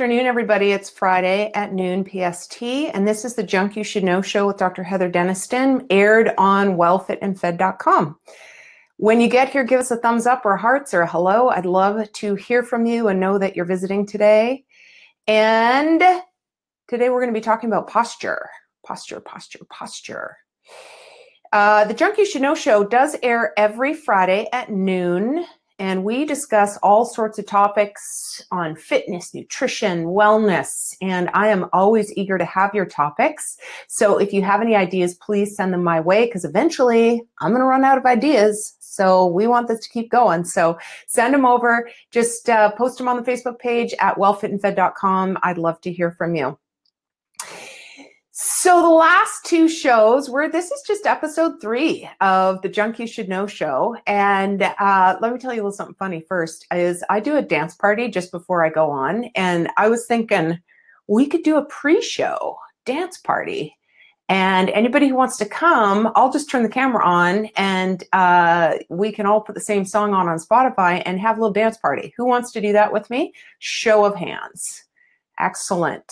afternoon, everybody. It's Friday at noon PST, and this is the Junk You Should Know show with Dr. Heather Denniston, aired on wellfitandfed.com. When you get here, give us a thumbs up or hearts or a hello. I'd love to hear from you and know that you're visiting today. And today we're going to be talking about posture. Posture. The Junk You Should Know show does air every Friday at noon. And we discuss all sorts of topics on fitness, nutrition, wellness, and I am always eager to have your topics. So if you have any ideas, please send them my way, because eventually I'm going to run out of ideas. So we want this to keep going. So send them over. Just post them on the Facebook page at wellfitandfed.com. I'd love to hear from you. So the last two shows this is just episode 3 of the Junk You Should Know show. And let me tell you a little something funny first is I do a dance party just before I go on. And I was thinking we could do a pre-show dance party. And anybody who wants to come, I'll just turn the camera on and we can all put the same song on Spotify and have a little dance party. Who wants to do that with me? Show of hands. Excellent.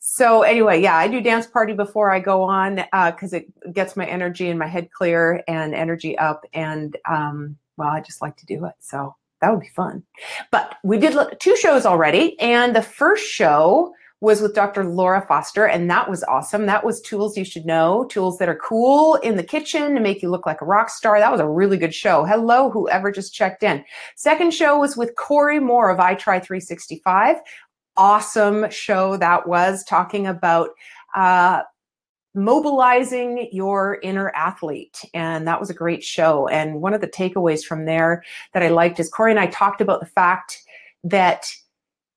So anyway, yeah, I do dance party before I go on because it gets my energy and my head clear and energy up. And well, I just like to do it. So that would be fun. But we did 2 shows already. And the first show was with Dr. Laura Foster. And that was awesome. That was tools you should know, tools that are cool in the kitchen to make you look like a rock star. That was a really good show. Hello, whoever just checked in. Second show was with Corey Moore of iTry365. Awesome show that was, talking about mobilizing your inner athlete. And that was a great show. And one of the takeaways from there that I liked is Corey and I talked about the fact that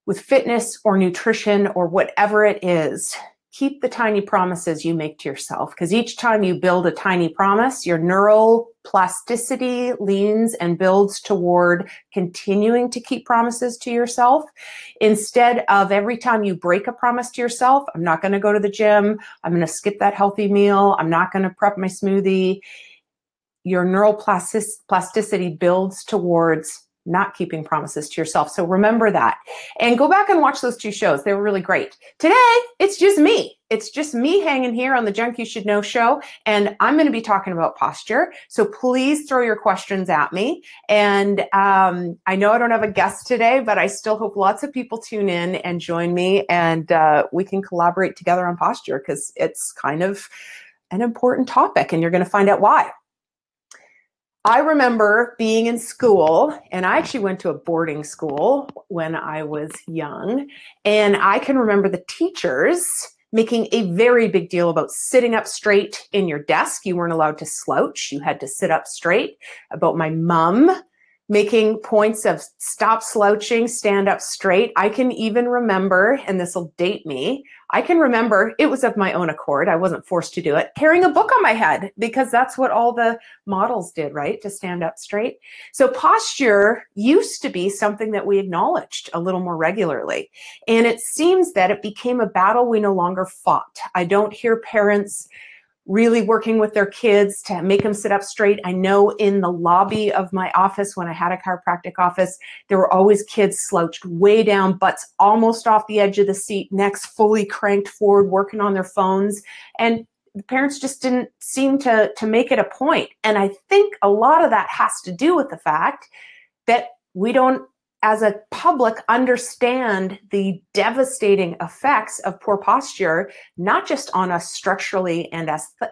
with fitness or nutrition or whatever it is, keep the tiny promises you make to yourself, because each time you build a tiny promise, your neural plasticity leans and builds toward continuing to keep promises to yourself, instead of every time you break a promise to yourself, I'm not going to go to the gym, I'm going to skip that healthy meal, I'm not going to prep my smoothie. Your neural plasticity builds towards not keeping promises to yourself. So remember that. And go back and watch those 2 shows. They were really great. Today, it's just me. It's just me hanging here on the Junk You Should Know show. And I'm going to be talking about posture. So please throw your questions at me. And I know I don't have a guest today, but I still hope lots of people tune in and join me. And we can collaborate together on posture, because it's kind of an important topic. And you're going to find out why. I remember being in school, and I actually went to a boarding school when I was young, and I can remember the teachers making a very big deal about sitting up straight in your desk. You weren't allowed to slouch. You had to sit up straight. About my mom making points of stop slouching, stand up straight. I can even remember, and this will date me, I can remember, it was of my own accord, I wasn't forced to do it, carrying a book on my head, because that's what all the models did, right? To stand up straight. So posture used to be something that we acknowledged a little more regularly. And it seems that it became a battle we no longer fought. I don't hear parents really working with their kids to make them sit up straight. I know in the lobby of my office, when I had a chiropractic office, there were always kids slouched way down, butts almost off the edge of the seat, necks fully cranked forward, working on their phones. And the parents just didn't seem to make it a point. And I think a lot of that has to do with the fact that we don't, as a public, understand the devastating effects of poor posture, not just on us structurally and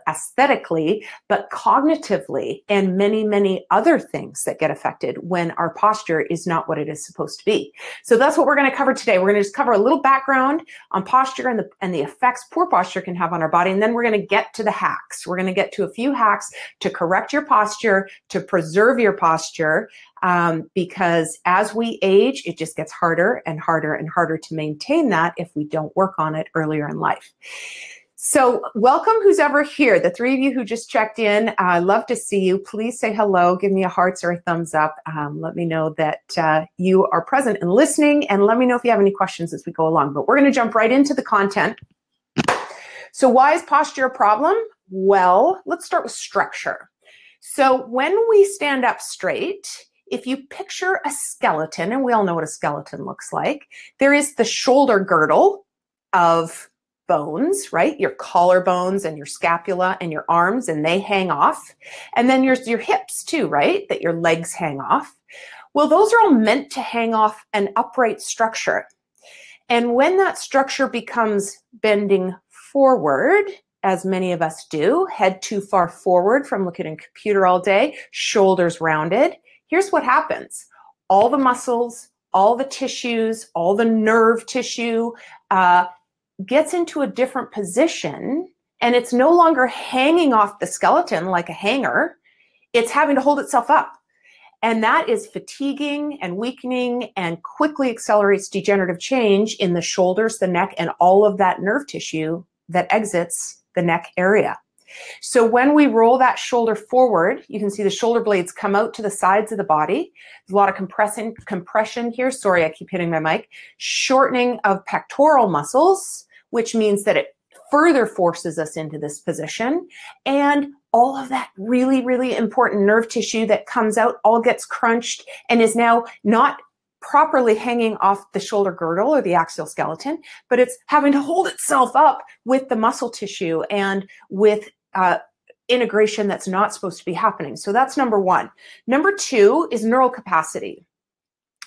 aesthetically, but cognitively, and many, many other things that get affected when our posture is not what it is supposed to be. So that's what we're going to cover today. We're going to just cover a little background on posture and the effects poor posture can have on our body. And then we're going to get to the hacks. We're going to get to a few hacks to correct your posture, to preserve your posture, because as we age, it just gets harder and harder and harder to maintain that if we don't work on it earlier in life. So welcome who's ever here. The 3 of you who just checked in, I love to see you. Please say hello, give me a hearts or a thumbs up. Let me know that you are present and listening, and let me know if you have any questions as we go along. But we're going to jump right into the content. So why is posture a problem? Well, let's start with structure. So when we stand up straight, if you picture a skeleton, and we all know what a skeleton looks like, there is the shoulder girdle of bones, right? Your collarbones and your scapula and your arms, and they hang off. And then there's your hips too, right? That your legs hang off. Well, those are all meant to hang off an upright structure. And when that structure becomes bending forward, as many of us do, head too far forward from looking at a computer all day, shoulders rounded, here's what happens. All the muscles, all the tissues, all the nerve tissue gets into a different position, and it's no longer hanging off the skeleton like a hanger. It's having to hold itself up. And that is fatiguing and weakening and quickly accelerates degenerative change in the shoulders, the neck, and all of that nerve tissue that exits the neck area. So when we roll that shoulder forward, you can see the shoulder blades come out to the sides of the body. There's a lot of compression here. Sorry, I keep hitting my mic. Shortening of pectoral muscles, which means that it further forces us into this position. And all of that really, really important nerve tissue that comes out all gets crunched and is now not properly hanging off the shoulder girdle or the axial skeleton, but it's having to hold itself up with the muscle tissue and with integration that's not supposed to be happening. So that's number one. Number two is neural capacity.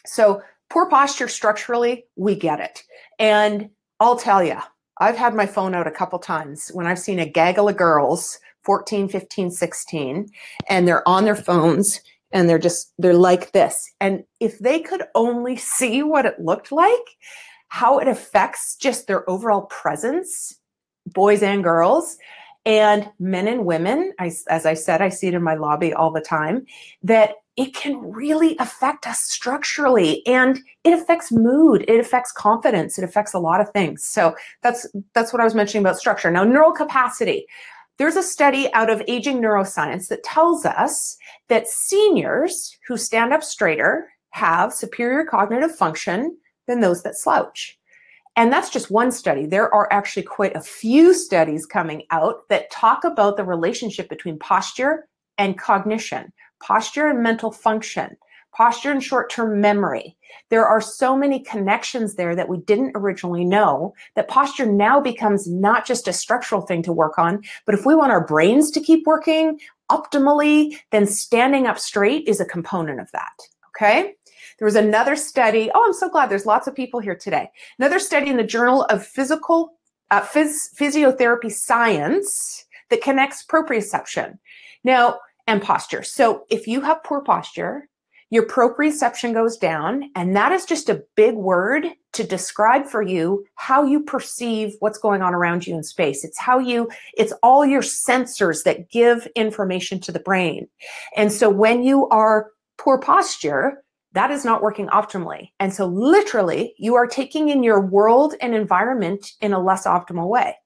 So poor posture structurally, we get it. And I'll tell you, I've had my phone out a couple times when I've seen a gaggle of girls, 14, 15, 16, and they're on their phones and they're like this. And if they could only see what it looked like, how it affects just their overall presence, boys and girls, and men and women, as I said, I see it in my lobby all the time, that it can really affect us structurally, and it affects mood, it affects confidence, it affects a lot of things. So that's what I was mentioning about structure. Now, neural capacity. There's a study out of aging neuroscience that tells us that seniors who stand up straighter have superior cognitive function than those that slouch. And that's just one study. There are actually quite a few studies coming out that talk about the relationship between posture and cognition, posture and mental function, posture and short-term memory. There are so many connections there that we didn't originally know, that posture now becomes not just a structural thing to work on, but if we want our brains to keep working optimally, then standing up straight is a component of that, okay? There was another study. Oh, I'm so glad there's lots of people here today. Another study in the Journal of Physiotherapy Science that connects proprioception now and posture. So if you have poor posture, your proprioception goes down, and that is just a big word to describe for you how you perceive what's going on around you in space. It's all your sensors that give information to the brain. And so when you are poor posture, that is not working optimally. And so literally you are taking in your world and environment in a less optimal way.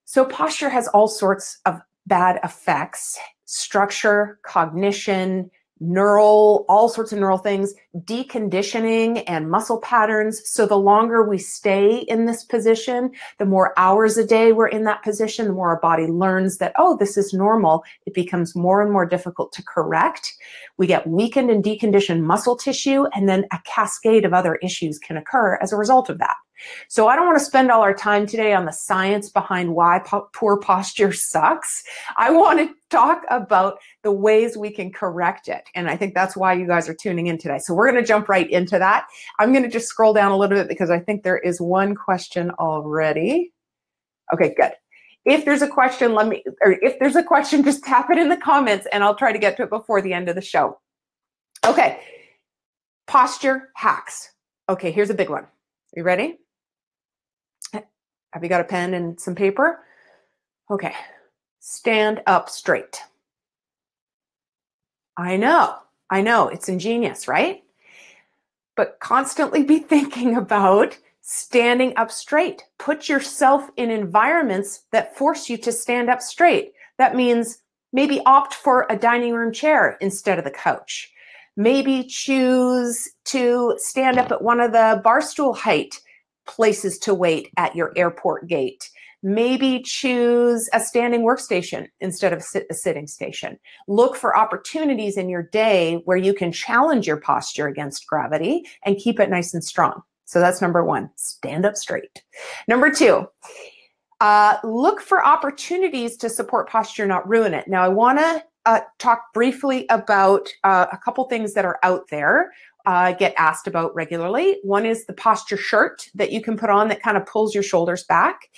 So posture has all sorts of bad effects: structure, cognition, all sorts of neural things, deconditioning and muscle patterns. So the longer we stay in this position, the more hours a day we're in that position, the more our body learns that, oh, this is normal. It becomes more and more difficult to correct. We get weakened and deconditioned muscle tissue, and then a cascade of other issues can occur as a result of that. So I don't want to spend all our time today on the science behind why poor posture sucks. I want to talk about the ways we can correct it. And I think that's why you guys are tuning in today. So we're going to jump right into that. I'm going to just scroll down a little bit because I think there is one question already. Okay, good. If there's a question, just tap it in the comments and I'll try to get to it before the end of the show. Okay, posture hacks. Okay, here's a big one. Are you ready? Have you got a pen and some paper? Okay. Stand up straight. I know, it's ingenious, right? But constantly be thinking about standing up straight. Put yourself in environments that force you to stand up straight. That means maybe opt for a dining room chair instead of the couch. Maybe choose to stand up at one of the bar stool height places to wait at your airport gate. Maybe choose a standing workstation instead of a sitting station. Look for opportunities in your day where you can challenge your posture against gravity and keep it nice and strong. So that's number one, stand up straight. Number two, look for opportunities to support posture, not ruin it. Now, I want to talk briefly about a couple things that are out there. Get asked about regularly. One is the posture shirt that you can put on that kind of pulls your shoulders back.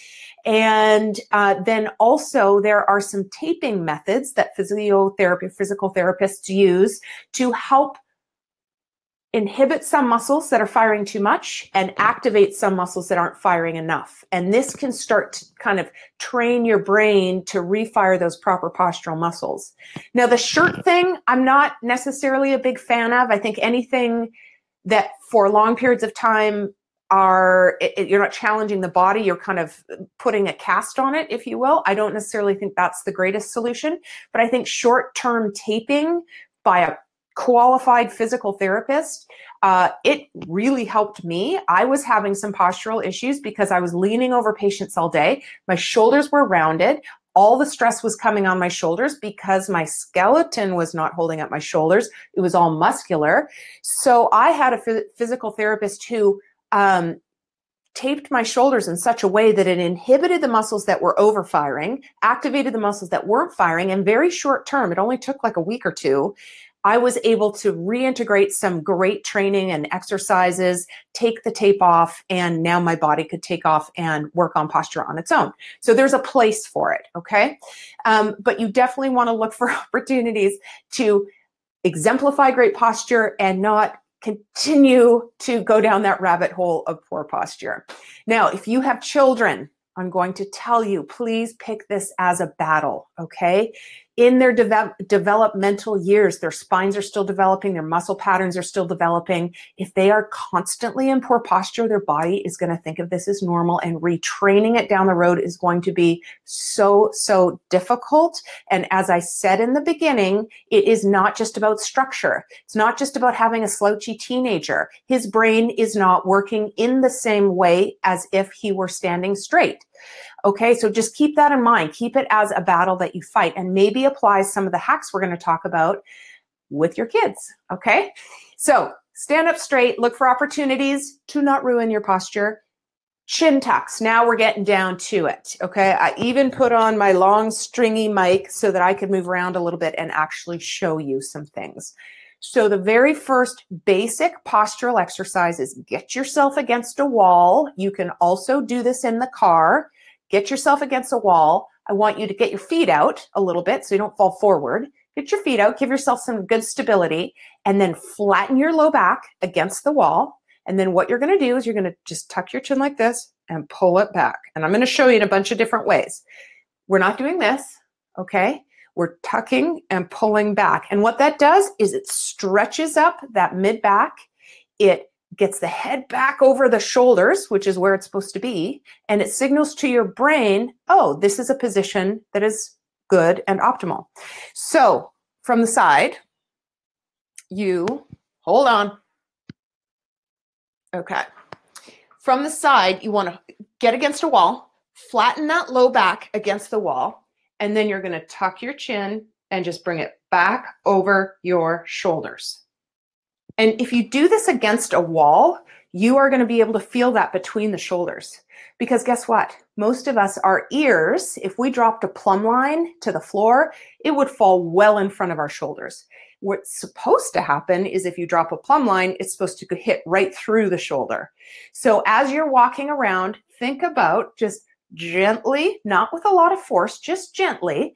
And then also there are some taping methods that physical therapists use to help inhibit some muscles that are firing too much and activate some muscles that aren't firing enough. And this can start to kind of train your brain to refire those proper postural muscles. Now, the shirt thing, I'm not necessarily a big fan of. I think anything that for long periods of time you're not challenging the body, you're kind of putting a cast on it, if you will. I don't necessarily think that's the greatest solution, but I think short-term taping by a qualified physical therapist, it really helped me. I was having some postural issues because I was leaning over patients all day. My shoulders were rounded. All the stress was coming on my shoulders because my skeleton was not holding up my shoulders. It was all muscular. So I had a physical therapist who taped my shoulders in such a way that it inhibited the muscles that were overfiring, activated the muscles that weren't firing, and very short term, it only took like a week or two, I was able to reintegrate some great training and exercises, take the tape off, and now my body could take off and work on posture on its own. So there's a place for it, okay? But you definitely want to look for opportunities to exemplify great posture and not continue to go down that rabbit hole of poor posture. Now, if you have children, I'm going to tell you, please pick this as a battle, okay? In their developmental years, their spines are still developing, their muscle patterns are still developing. If they are constantly in poor posture, their body is going to think of this as normal, and retraining it down the road is going to be so difficult. And as I said in the beginning, it is not just about structure. It's not just about having a slouchy teenager. His brain is not working in the same way as if he were standing straight. Okay, so just keep that in mind. Keep it as a battle that you fight, and maybe apply some of the hacks we're going to talk about with your kids. Okay, so stand up straight, look for opportunities to not ruin your posture. Chin tucks. Now we're getting down to it. Okay, I even put on my long stringy mic so that I could move around a little bit and actually show you some things. So the very first basic postural exercise is get yourself against a wall. You can also do this in the car. Get yourself against a wall. I want you to get your feet out a little bit so you don't fall forward. Get your feet out, give yourself some good stability, and then flatten your low back against the wall. And then what you're going to do is you're going to just tuck your chin like this and pull it back. And I'm going to show you in a bunch of different ways. We're not doing this, okay? We're tucking and pulling back. And what that does is it stretches up that mid back. It gets the head back over the shoulders, which is where it's supposed to be, and it signals to your brain, oh, this is a position that is good and optimal. So from the side, you hold on. Okay. From the side, you want to get against a wall, flatten that low back against the wall, and then you're going to tuck your chin and just bring it back over your shoulders. And if you do this against a wall, you are going to be able to feel that between the shoulders. Because guess what? Most of us, our ears, if we dropped a plumb line to the floor, it would fall well in front of our shoulders. What's supposed to happen is if you drop a plumb line, it's supposed to hit right through the shoulder. So as you're walking around, think about just gently, not with a lot of force, just gently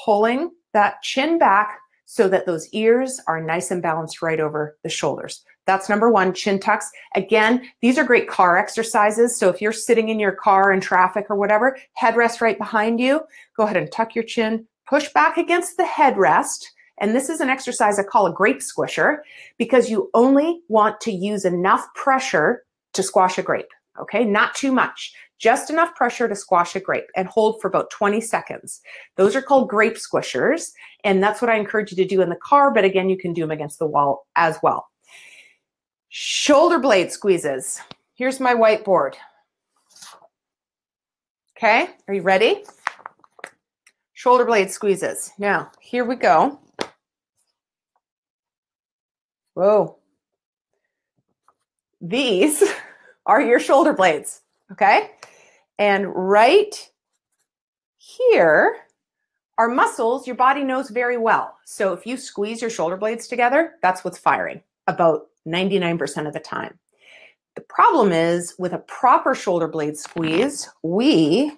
pulling that chin back so that those ears are nice and balanced right over the shoulders. That's number one, chin tucks. Again, these are great car exercises. So if you're sitting in your car in traffic or whatever, headrest right behind you, go ahead and tuck your chin, push back against the headrest. And this is an exercise I call a grape squisher, because you only want to use enough pressure to squash a grape, okay? Not too much. Just enough pressure to squash a grape, and hold for about 20 seconds. Those are called grape squishers, and that's what I encourage you to do in the car, but again, you can do them against the wall as well. Shoulder blade squeezes. Here's my whiteboard. Okay, are you ready? Shoulder blade squeezes. Now, here we go. Whoa. These are your shoulder blades, okay? And right here are muscles your body knows very well. So if you squeeze your shoulder blades together, that's what's firing about 99% of the time. The problem is with a proper shoulder blade squeeze, we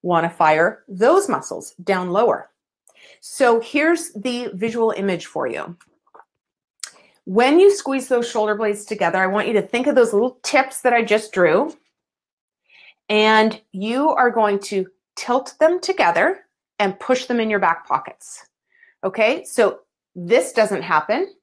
want to fire those muscles down lower. So here's the visual image for you. When you squeeze those shoulder blades together, I want you to think of those little tips that I just drew, and you are going to tilt them together and push them in your back pockets. Okay, so this doesn't happen.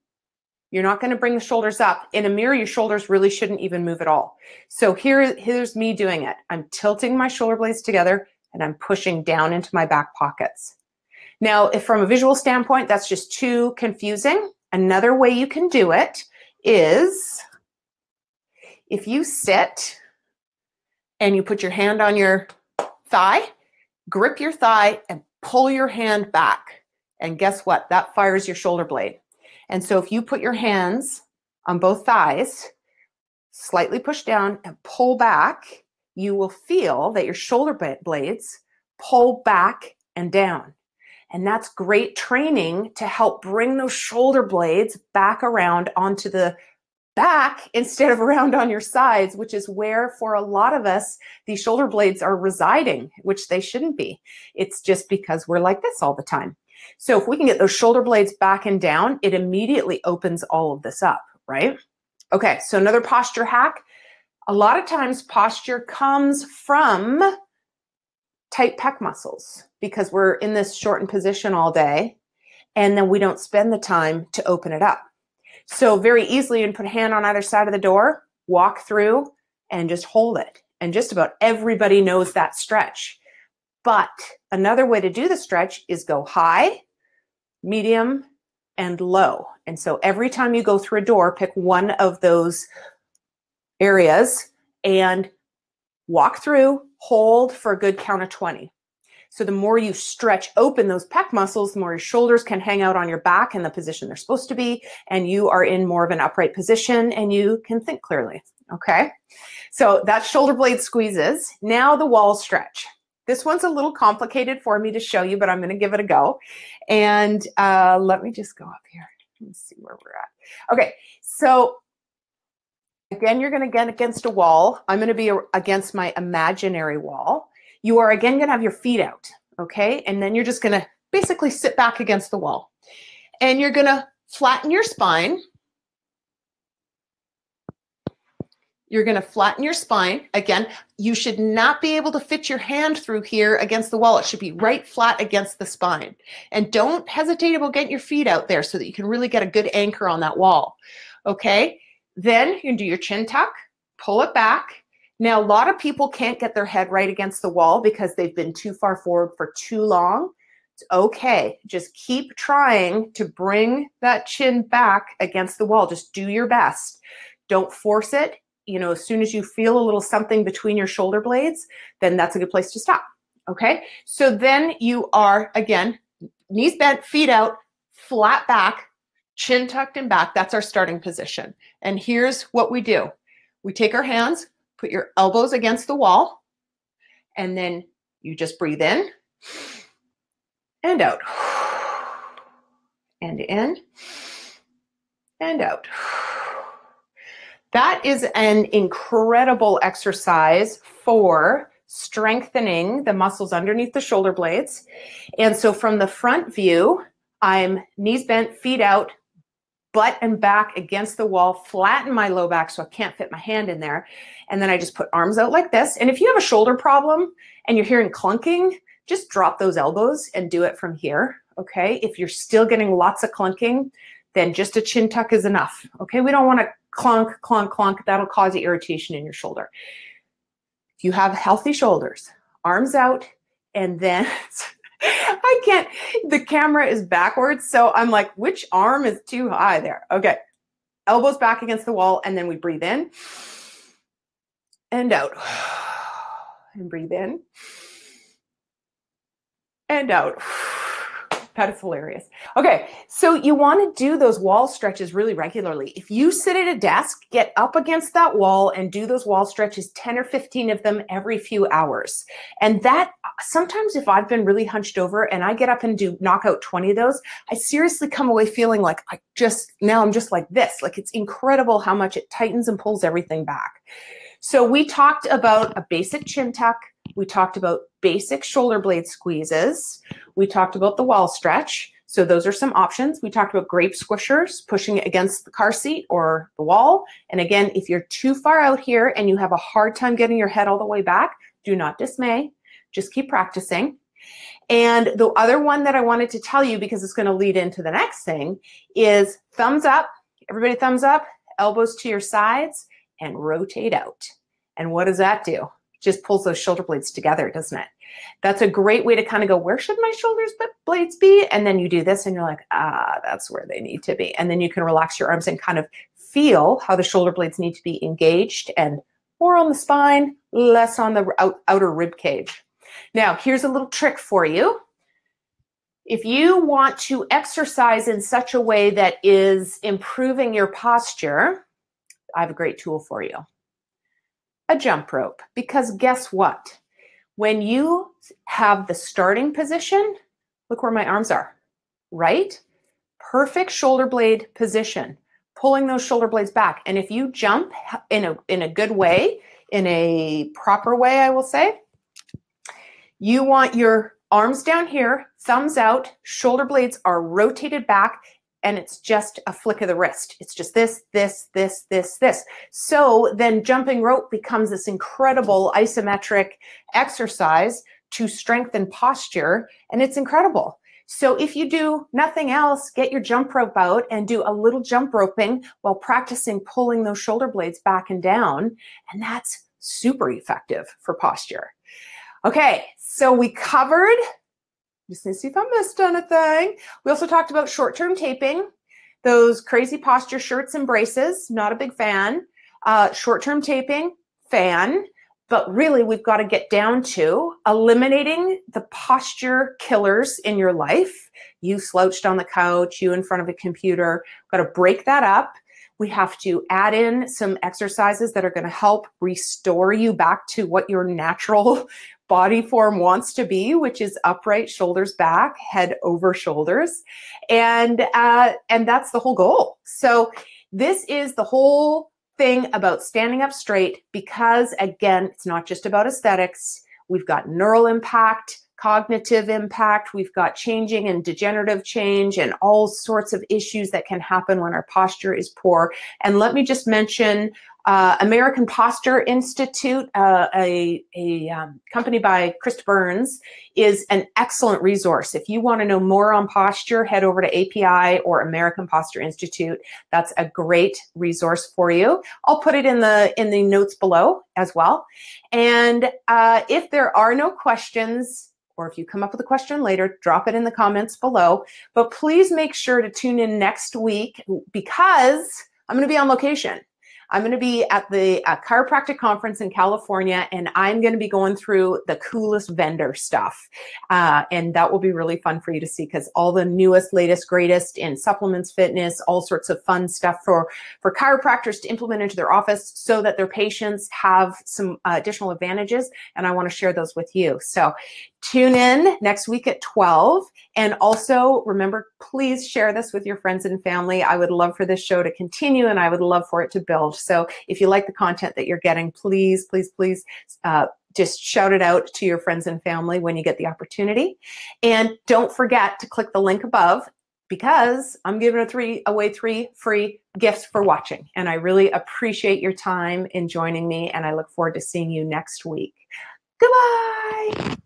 You're not going to bring the shoulders up. In a mirror, your shoulders really shouldn't even move at all. So here's me doing it. I'm tilting my shoulder blades together and I'm pushing down into my back pockets. Now, if from a visual standpoint, that's just too confusing, another way you can do it is if you sit and you put your hand on your thigh, grip your thigh and pull your hand back. And guess what? That fires your shoulder blade. And so if you put your hands on both thighs, slightly push down and pull back, you will feel that your shoulder blades pull back and down. And that's great training to help bring those shoulder blades back around onto the back instead of around on your sides, which is where for a lot of us, these shoulder blades are residing, which they shouldn't be. It's just because we're like this all the time. So if we can get those shoulder blades back and down, it immediately opens all of this up, right? Okay, so another posture hack. A lot of times posture comes from tight pec muscles because we're in this shortened position all day and then we don't spend the time to open it up. So very easily you can put a hand on either side of the door, walk through and just hold it. And just about everybody knows that stretch. But another way to do the stretch is go high, medium, and low. And so every time you go through a door, pick one of those areas and walk through, hold for a good count of 20. So the more you stretch open those pec muscles, the more your shoulders can hang out on your back in the position they're supposed to be, and you are in more of an upright position and you can think clearly, okay? So that's shoulder blade squeezes. Now the wall stretch. This one's a little complicated for me to show you, but I'm going to give it a go. And let me just go up here. Let's see where we're at. Okay, so again, you're going to get against a wall. I'm going to be against my imaginary wall. You are again going to have your feet out, okay? And then you're just going to basically sit back against the wall. And you're going to flatten your spine. You're going to flatten your spine. Again, you should not be able to fit your hand through here against the wall. It should be right flat against the spine. And don't hesitate about getting your feet out there so that you can really get a good anchor on that wall, okay? Then you can do your chin tuck, pull it back. Now, a lot of people can't get their head right against the wall because they've been too far forward for too long. It's okay. Just keep trying to bring that chin back against the wall. Just do your best. Don't force it. You know, as soon as you feel a little something between your shoulder blades, then that's a good place to stop. Okay. So then you are, again, knees bent, feet out, flat back, chin tucked and back. That's our starting position. And here's what we do. We take our hands, put your elbows against the wall, and then you just breathe in and out. And in and out. That is an incredible exercise for strengthening the muscles underneath the shoulder blades. And so from the front view, I'm knees bent, feet out, butt and back against the wall, flatten my low back so I can't fit my hand in there. And then I just put arms out like this. And if you have a shoulder problem and you're hearing clunking, just drop those elbows and do it from here, okay? If you're still getting lots of clunking, then just a chin tuck is enough, okay? We don't want to clunk, clunk, clunk. That'll cause irritation in your shoulder. If you have healthy shoulders, arms out, and then I can't, the camera is backwards, so I'm like, which arm is too high there? Okay, elbows back against the wall, and then we breathe in and out. and breathe in and out. That is hilarious. Okay, so you want to do those wall stretches really regularly. If you sit at a desk, get up against that wall and do those wall stretches, 10 or 15 of them every few hours. And that, sometimes if I've been really hunched over and I get up and knock out 20 of those, I seriously come away feeling like now I'm just like this. Like, it's incredible how much it tightens and pulls everything back. So we talked about a basic chin tuck. We talked about basic shoulder blade squeezes. We talked about the wall stretch. So those are some options. We talked about grape squishers, pushing it against the car seat or the wall. And again, if you're too far out here and you have a hard time getting your head all the way back, do not dismay. Just keep practicing. And the other one that I wanted to tell you, because it's going to lead into the next thing, is thumbs up. Everybody thumbs up, elbows to your sides, and rotate out. And what does that do? Just pulls those shoulder blades together, doesn't it? That's a great way to kind of go, where should my shoulders blades be? And then you do this and you're like, that's where they need to be. And then you can relax your arms and kind of feel how the shoulder blades need to be engaged, and more on the spine, less on the outer rib cage. Now, here's a little trick for you. If you want to exercise in such a way that is improving your posture, I have a great tool for you. A jump rope. Because guess what? When you have the starting position, look where my arms are, right? Perfect shoulder blade position, pulling those shoulder blades back. And if you jump in a good way, in a proper way, I will say, you want your arms down here, thumbs out, shoulder blades are rotated back, and it's just a flick of the wrist. It's just this, this, this, this, this. So then jumping rope becomes this incredible isometric exercise to strengthen posture, and it's incredible. So if you do nothing else, get your jump rope out and do a little jump roping while practicing pulling those shoulder blades back and down, and that's super effective for posture. Okay, so we covered, just need to see if I missed anything. We also talked about short-term taping, those crazy posture shirts and braces, not a big fan. Short-term taping, fan, but really we've got to get down to eliminating the posture killers in your life. You slouched on the couch, you in front of a computer, got to break that up. We have to add in some exercises that are going to help restore you back to what your natural body form wants to be, which is upright, shoulders back, head over shoulders. And that's the whole goal. So this is the whole thing about standing up straight, because again, it's not just about aesthetics. We've got neural impact, cognitive impact, we've got changing and degenerative change and all sorts of issues that can happen when our posture is poor. And let me just mention American Posture Institute, a company by Chris Burns, is an excellent resource. If you want to know more on posture, head over to API or American Posture Institute. That's a great resource for you. I'll put it in the notes below as well. And if there are no questions, or if you come up with a question later, drop it in the comments below. But please make sure to tune in next week, because I'm going to be on location. I'm going to be at the Chiropractic conference in California, and I'm going to be going through the coolest vendor stuff. And that will be really fun for you to see, because all the newest, latest, greatest in supplements, fitness, all sorts of fun stuff for chiropractors to implement into their office so that their patients have some additional advantages. And I want to share those with you. So tune in next week at 12. And also remember, please share this with your friends and family. I would love for this show to continue, and I would love for it to build. So if you like the content that you're getting, please, please, please just shout it out to your friends and family when you get the opportunity. And don't forget to click the link above, because I'm giving away 3 free gifts for watching. And I really appreciate your time in joining me, and I look forward to seeing you next week. Goodbye.